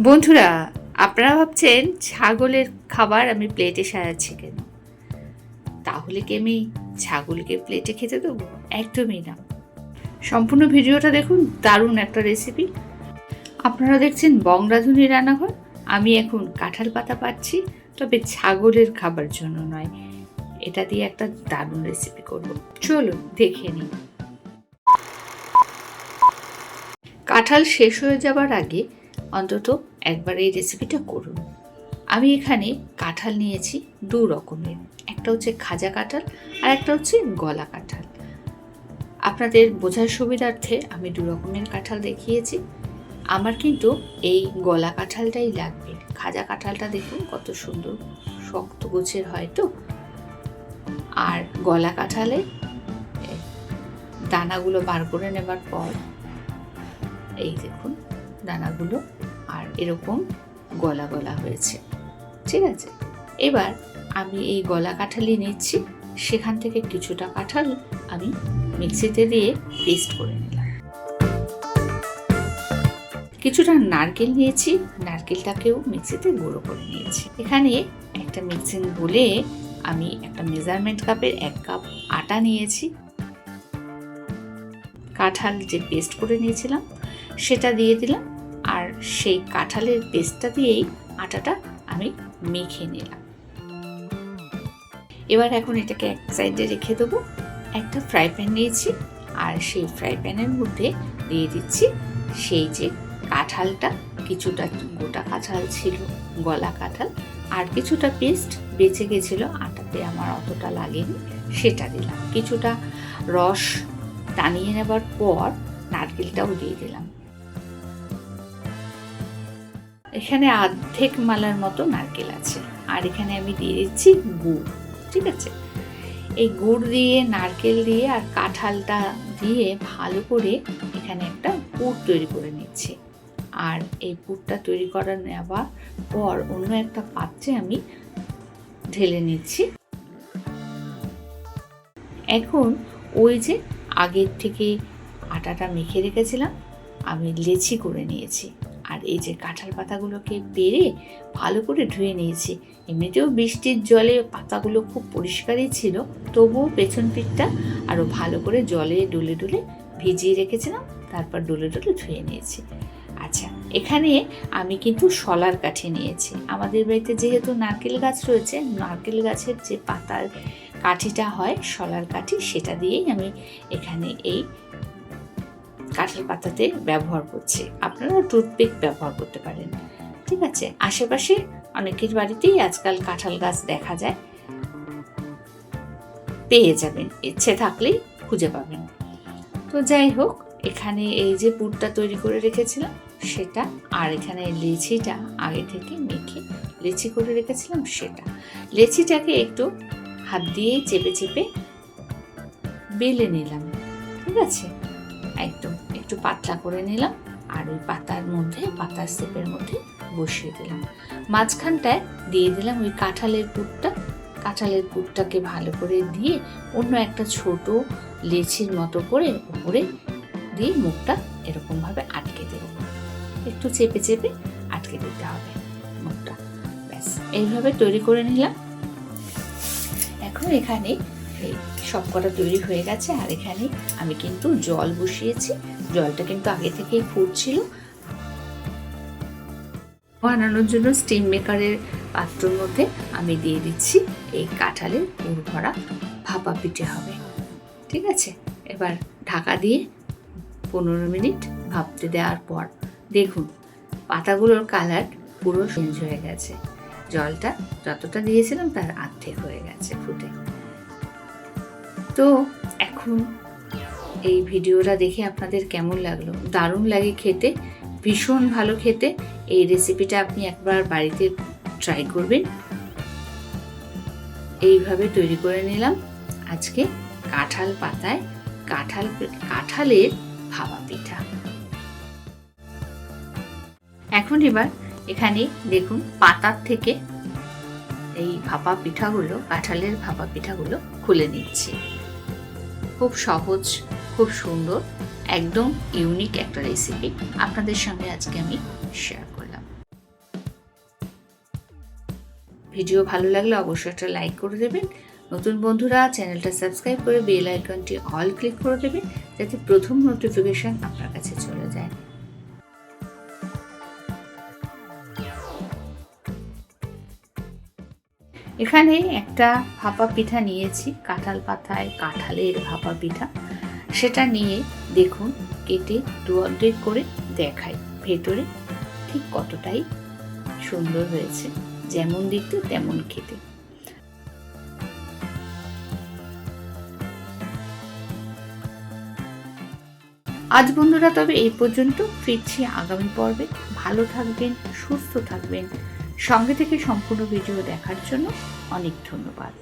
বন্ধুরা, আপনারা ভাবছেন ছাগলের খাবার আমি প্লেটে সাজাচ্ছি কেন? তাহলে কি আমি ছাগলকে প্লেটে খেতে দেবো? একদমই না। সম্পূর্ণ ভিডিওটা দেখুন, দারুণ একটা রেসিপি। আপনারা দেখছেন বং রাঁধুনি রান্নাঘর। আমি এখন কাঁঠাল পাতা পাচ্ছি, তবে ছাগলের খাবার জন্য নয়। এটা দিয়ে একটা দারুণ রেসিপি করব। চলুন দেখে নিই। কাঁঠাল শেষ হয়ে যাবার আগে অন্তত একবার এই রেসিপিটা করুন। আমি এখানে কাঁঠাল নিয়েছি দু রকমের, একটা হচ্ছে খাজা কাঁঠাল আর একটা হচ্ছে গলা কাঁঠাল। আপনাদের বোঝার সুবিধার্থে আমি দু রকমের কাঁঠাল দেখিয়েছি। আমার কিন্তু এই গলা কাঁঠালটাই লাগবে। খাজা কাঁঠালটা দেখুন কত সুন্দর শক্ত গোছের হয় তো, আর গলা কাঁঠালে দানাগুলো বার করে নেবার পর এই দেখুন দানাগুলো আর এরকম গলা গলা হয়েছে। ঠিক আছে, এবার আমি এই গলা কাঁঠালই নিচ্ছি। সেখান থেকে কিছুটা কাঁঠাল আমি মিক্সিতে দিয়ে পেস্ট করে নিলাম। কিছুটা নারকেল নিয়েছি, নারকেলটাকেও মিক্সিতে গুঁড়ো করে নিয়েছি। এখানে একটা মিক্সিং বলে আমি একটা মেজারমেন্ট কাপের 1 কাপ আটা নিয়েছি। কাঁঠাল যে পেস্ট করে নিয়েছিলাম সেটা দিয়ে দিলাম, আর সেই কাঁঠালের পেস্টটা দিয়েই আটাটা আমি মেখে নিলাম। এবার এখন এটাকে এক সাইডে রেখে দেবো। একটা ফ্রাই প্যান নিয়েছি, আর সেই ফ্রাই প্যানের মধ্যে দিয়ে দিচ্ছি সেই যে কাঁঠালটা, কিছুটা গোটা কাঁঠাল ছিল গলা কাঁঠাল, আর কিছুটা পেস্ট বেঁচে গেছিলো আটাতে, আমার অতটা লাগেনি, সেটা দিলাম। কিছুটা রস টানিয়ে নেবার পর নারকেলটাও দিয়ে দিলাম। এখানে অর্ধেক মালার মতো নারকেল আছে, আর এখানে আমি দিয়ে দিচ্ছি গুড়। ঠিক আছে, এই গুড় দিয়ে, নারকেল দিয়ে আর কাঁঠালটা দিয়ে ভালো করে এখানে একটা পুর তৈরি করে নিচ্ছি। আর এই পুরটা তৈরি করে নেওয়ার পর অন্য একটা পাত্রে আমি ঢেলে নিচ্ছি। এখন ওই যে আগের থেকে আটাটা মেখে রেখেছিলাম, আমি লেচি করে নিয়েছি। আর এই যে কাঁঠাল পাতাগুলোকে পেরে ভালো করে ধুয়ে নিয়েছি। এমনিতেও বৃষ্টির জলে পাতাগুলো খুব পরিষ্কারই ছিল, তবুও পেছন পিঠটা আরও ভালো করে জলে ডুলে ডুলে ভিজিয়ে রেখেছিলাম, তারপর ডুলে ডুলে ধুয়ে নিয়েছি। আচ্ছা, এখানে আমি কিন্তু শলার কাঠি নিয়েছি। আমাদের বাড়িতে যেহেতু নারকেল গাছ রয়েছে, নারকেল গাছের যে পাতার কাঠিটা হয় শলার কাঠি, সেটা দিয়েই আমি এখানে এই কাঁঠাল পাতাতে ব্যবহার করছি। আপনারা টুথপিক ব্যবহার করতে পারেন। ঠিক আছে, আশেপাশে অনেকের বাড়িতেই আজকাল কাঁঠাল গাছ দেখা যায়, পেয়ে যাবেন, ইচ্ছে থাকলেই খুঁজে পাবেন। তো যাই হোক, এখানে এই যে পুরটা তৈরি করে রেখেছিলাম সেটা, আর এখানে লেচিটা আগে থেকে মেখে লেচি করে রেখেছিলাম সেটা, লেচিটাকে একটু হাত দিয়ে চেপে চেপে বেলে নিলাম। ঠিক আছে, একদম একটু পাতলা করে নিলাম, আর ওই পাতার মধ্যে, পাতার শেপের মধ্যে বসিয়ে দিলাম। মাঝখানটায় দিয়ে দিলাম ওই কাঁঠালের পুরটা। কাঁঠালের পুরটাকে ভালো করে দিয়ে অন্য একটা ছোট লেচির মতো করে উপরে দিয়ে মুখটা এরকমভাবে আটকে দেব। একটু চেপে চেপে আটকে দিতে হবে মুখটা। ব্যাস, এইভাবে তৈরি করে নিলাম। এখন এখানে এই সব কটা তৈরি হয়ে গেছে, আর এখানে আমি কিন্তু জল বসিয়েছি। জলটা কিন্তু আগে থেকেই ফুটছিল। বানানোর জন্য স্টিম মেকারের পাত্রের মধ্যে আমি দিয়ে দিচ্ছি এই কাঁঠালের পুর ভরা ভাপা পিঠে হবে। ঠিক আছে, এবার ঢাকা দিয়ে 15 মিনিট ভাপতে দেওয়ার পর দেখুন পাতাগুলোর কালার পুরো চেঞ্জ হয়ে গেছে। জলটা যতটা দিয়েছিলাম তার অর্ধেক হয়ে গেছে ফুটে। তো এখন এই ভিডিওটা দেখে আপনাদের কেমন লাগলো? দারুণ লাগে খেতে, ভীষণ ভালো খেতে। এই রেসিপিটা আপনি একবার বাড়িতে ট্রাই করবেন। এইভাবে তৈরি করে নিলাম আজকে কাঁঠাল পাতায় কাঁঠালের ভাপা পিঠা। এখন এবার এখানে দেখুন পাতার থেকে এই ভাপা পিঠাগুলো, কাঁঠালের ভাপা পিঠাগুলো খুলে নিচ্ছি। খুব সহজ, খুব সুন্দর, একদম ইউনিক একটা রেসিপি আপনাদের সঙ্গে আজকে আমি শেয়ার করলাম। ভিডিও ভালো লাগলে অবশ্যই একটা লাইক করে দেবেন। নতুন বন্ধুরা চ্যানেলটা সাবস্ক্রাইব করে বেল আইকনটি অল ক্লিক করে দেবেন, যাতে প্রথম নোটিফিকেশন আপনার কাছে চলে যায়। এখানে একটা ভাপা পিঠা নিয়েছি, কাঁঠাল পাতায় কাঁঠালের ভাপা পিঠা। সেটা নিয়ে দেখুন কেটে দু অর্ধেক করে দেখাই ভেতরে ঠিক কতটাই সুন্দর হয়েছে, যেমন দেখতে তেমন খেতে। আজ বন্ধুরা তবে এই পর্যন্ত, ফিরছি আগামী পর্বে। ভালো থাকবেন, সুস্থ থাকবেন। সঙ্গে থেকে সম্পূর্ণ ভিডিও দেখার জন্য অনেক ধন্যবাদ।